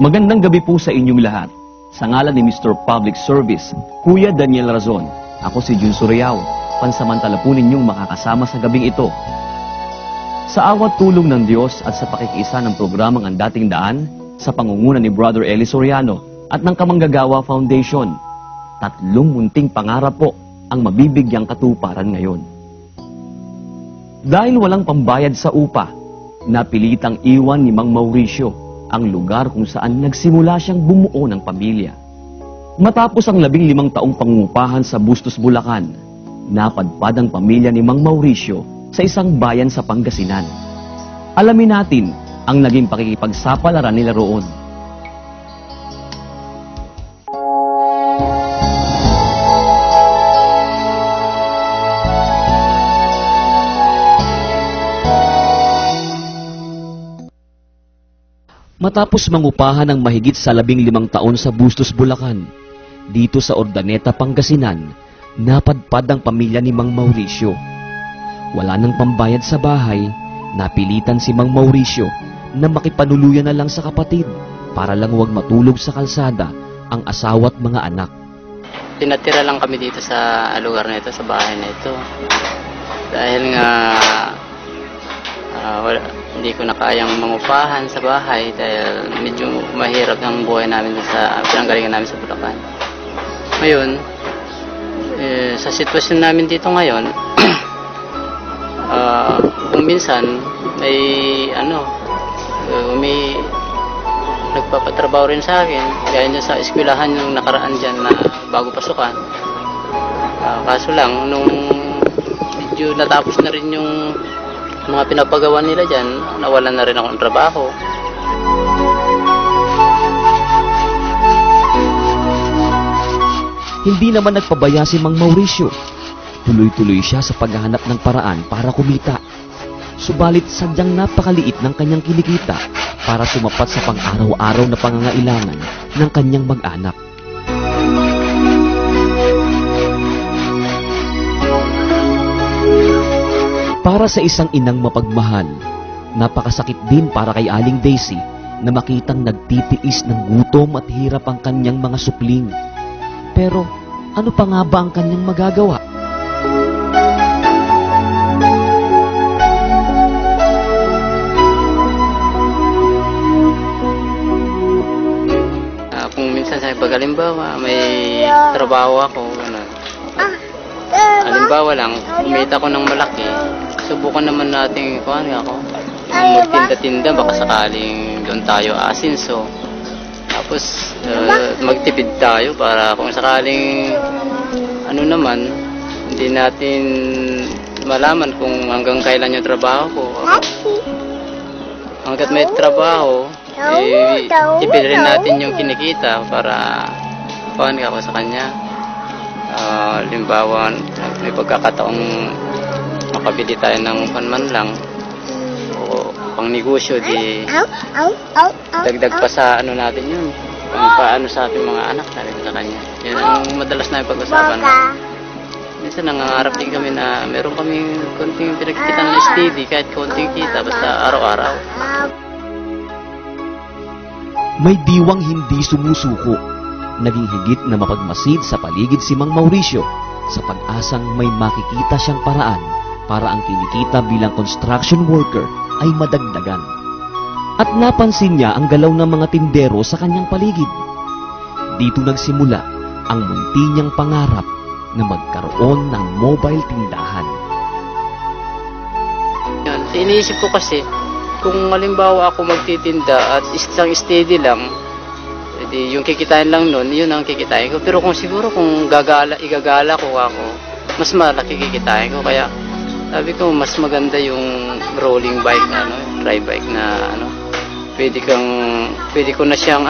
Magandang gabi po sa inyong lahat. Sa ngalan ni Mr. Public Service, Kuya Daniel Razon, ako si Jun Suryaw, pansamantala po ninyong makakasama sa gabing ito. Sa awat tulong ng Diyos at sa pakikiisa ng programang Ang Dating Daan, sa pangunguna ni Brother Eli Soriano at ng Kamanggagawa Foundation, 3 munting pangarap po ang mabibigyang katuparan ngayon. Dahil walang pambayad sa upa, napilitang iwan ni Mang Mauricio ang lugar kung saan nagsimula siyang bumuo ng pamilya. Matapos ang 15 taong pangungupahan sa Bustos, Bulacan, napadpad ang pamilya ni Mang Mauricio sa isang bayan sa Pangasinan. Alamin natin ang naging pakikipagsapalaran nila roon. Matapos mangupahan ng mahigit sa 15 taon sa Bustos, Bulacan, dito sa Ordaneta, Pangasinan, napadpad ang pamilya ni Mang Mauricio. Wala nang pambayad sa bahay, napilitan si Mang Mauricio na makipanuluyan na lang sa kapatid para lang huwag matulog sa kalsada ang asawa at mga anak. Tinatira lang kami dito sa lugar na ito, sa bahay na ito. Dahil nga hindi ko na kayang mangupahan sa bahay dahil medyo mahirap ang buhay namin sa pinanggalingan namin sa Bulacan. Ngayon, sa sitwasyon namin dito ngayon, kung minsan may nagpapatrabaho rin sa akin, gaya niya sa eskwelahan yung nakaraan dyan na bago pasukan. Kaso lang, nung medyo natapos na rin yung mga pinapagawa nila dyan, nawalan na rin ako ng trabaho. Hindi naman nagpabaya si Mang Mauricio. Tuloy-tuloy siya sa paghahanap ng paraan para kumita. Subalit sadyang napakaliit ng kanyang kinikita para sumapat sa pang-araw-araw na pangangailangan ng kanyang mag-anak. Para sa isang inang mapagmahal, napakasakit din para kay Aling Daisy na makitang nagtitiis ng gutom at hirap ang kanyang mga supling. Pero ano pa nga ba ang kanyang magagawa? Kung minsan sa pag-halimbawa, may trabaho ako, halimbawa lang, kumita ko ng malaki, subukan naman natin magtinda-tinda, baka sakaling doon tayo asinso. Tapos magtipid tayo para kung sakaling hindi natin malaman kung hanggang kailan yung trabaho ko. Hanggat may trabaho, tipid rin natin yung kinikita para ako sa kanya. Halimbawa, may pagkakataong makabili tayo ng panman lang o pang negosyo, di dagdag pa sa natin yun, pang paano sa ating mga anak natin sa kanya. Yan ang madalas na pag-usapan. Minsan nangangarap din kami na meron kaming konting pinagkita ng steady, kahit konting kita, basta araw-araw. May diwang hindi sumusuko. Naging higit na mapagmasid sa paligid si Mang Mauricio sa pag-asang may makikita siyang paraan para ang kinikita bilang construction worker ay madagdagan. At napansin niya ang galaw ng mga tindero sa kanyang paligid. Dito nagsimula ang munti niyang pangarap na magkaroon ng mobile tindahan. Iniisip ko kasi, kung halimbawa ako magtitinda at isang steady lang, yung kikitain lang nun, yun ang kikitain ko. Pero kung igagala ko ako, mas malaki kikitain ko. Kaya sabi ko, mas maganda yung rolling bike na dry bike na pwede ko na siyang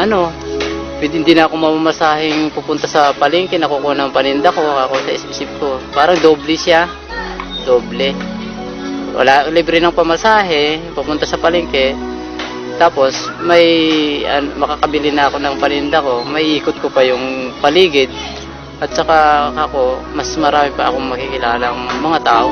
pwede hindi na ako mamamasahing pupunta sa palengke, nakukuha ng paninda ko, ako sa isip ko. Parang doble siya. Doble. Wala, libre ng pamasahe, pupunta sa palengke. Tapos, may makakabili na ako ng paninda ko, may ikot ko pa yung paligid, at saka ako, mas marami pa akong makikilala ng mga tao.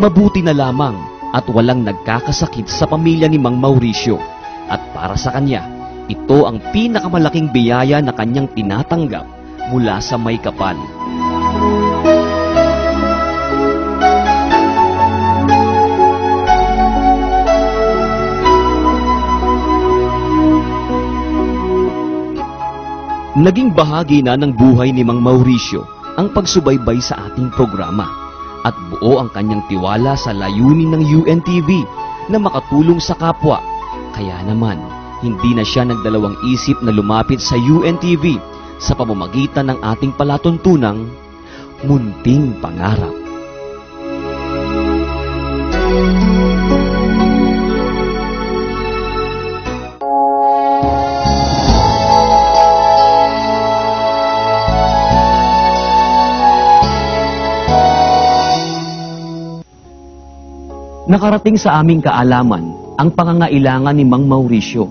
Mabuti na lamang at walang nagkakasakit sa pamilya ni Mang Mauricio. At para sa kanya, ito ang pinakamalaking biyaya na kanyang tinatanggap mula sa may kapal. Naging bahagi na ng buhay ni Mang Mauricio ang pagsubaybay sa ating programa at buo ang kanyang tiwala sa layunin ng UNTV na makatulong sa kapwa. Kaya naman, hindi na siya nagdalawang isip na lumapit sa UNTV sa pamamagitan ng ating palatuntunang Munting Pangarap. Nakarating sa aming kaalaman ang pangangailangan ni Mang Mauricio,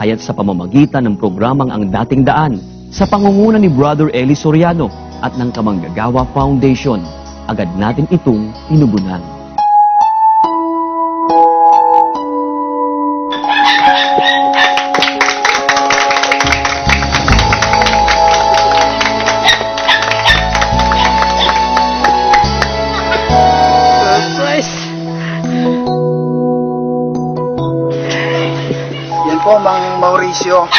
kaya't sa pamamagitan ng programang Ang Dating Daan, sa pangunguna ni Brother Eli Soriano at ng Kamanggagawa Foundation, agad natin itong tinugunan. Mang Mauricio,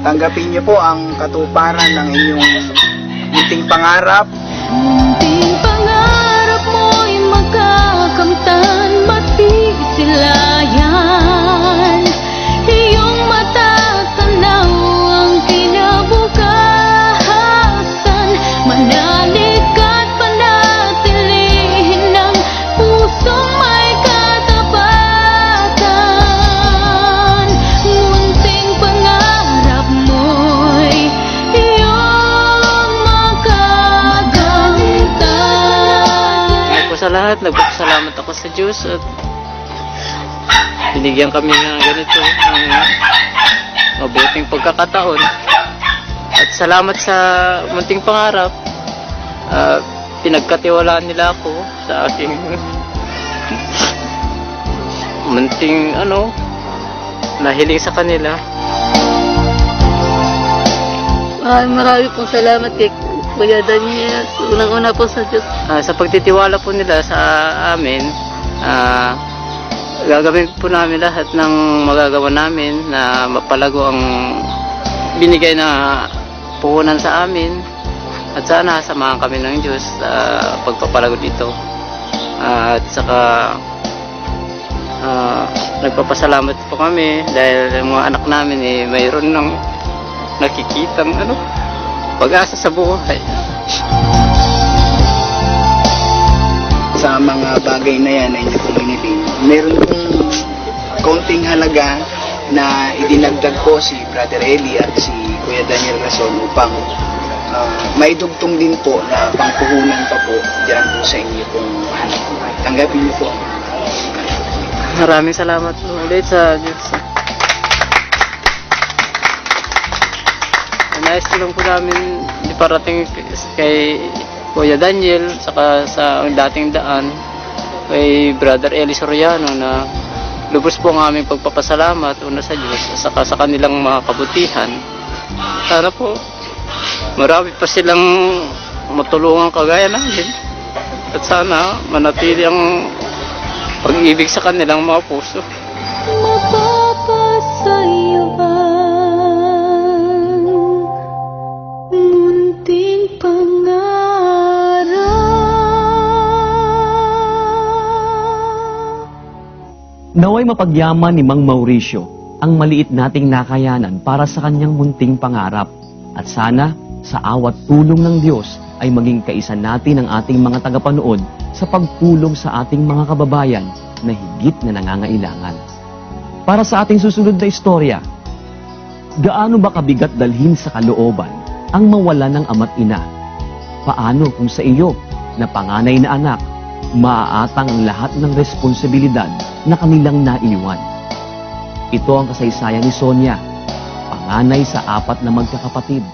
tanggapin niyo po ang katuparan ng inyong munting pangarap. Munting pangarap mo'y magkakamtan, matitilayan. Iyong matatanaw ang kinabukasan, manalig at panatilihin ng pusong may katapatan. Munting pangarap mo'y iyong makakamtan. Sa lahat, nagpapasalamat ako sa Diyos at binigyan kami ng ganito, ng mabuting pagkakataon. At salamat sa munting pangarap, pinagkatiwalaan nila ako sa aking munting nahiling sa kanila. Marami pong salamat kay Kuya Daniel. Unang-una po sa Diyos. Sa pagtitiwala po nila sa amin, gagawin po namin lahat ng magagawa namin na mapalago ang binigay na puhunan sa amin. At sana samahan kami ng Diyos sa pagpapalago dito. At saka nagpapasalamat po kami dahil yung mga anak namin mayroon ng nakikitang pag-asa sa buhay. Sa mga bagay na yan na inyo pong hiniling, meron pong kaunting halaga na idinagdag po si Brother Eli at si Kuya Daniel Rason upang maidugtong din po na pangpuhunan pa po dyan po sa inyo pong hanap buhay. Tanggapin niyo po. Maraming salamat po ulit sa Diyos. Nais ko lang po namin iparating kay Kuya Daniel saka sa dating daan kay Brother Eli Soriano na lubos po ang aming pagpapasalamat una sa Diyos saka sa kanilang mga kabutihan. Sana po marami pa silang matulungan kagaya namin at sana manatili ang pag-ibig sa kanilang mga puso. Mapapasayo ang munting pangarap. Naway mapagyaman ni Mang Mauricio ang maliit nating nakayanan para sa kanyang munting pangarap. At sana, sa awat tulong ng Diyos, ay maging kaisa natin ang ating mga tagapanood sa pagtulong sa ating mga kababayan na higit na nangangailangan. Para sa ating susunod na istorya, gaano ba kabigat dalhin sa kalooban ang mawala ng ama't ina? Paano kung sa iyo, na panganay na anak, maaatang ang lahat ng responsibilidad na kanilang naiwan? Ito ang kasaysayan ni Sonia, panganay sa 4 na magkakapatid.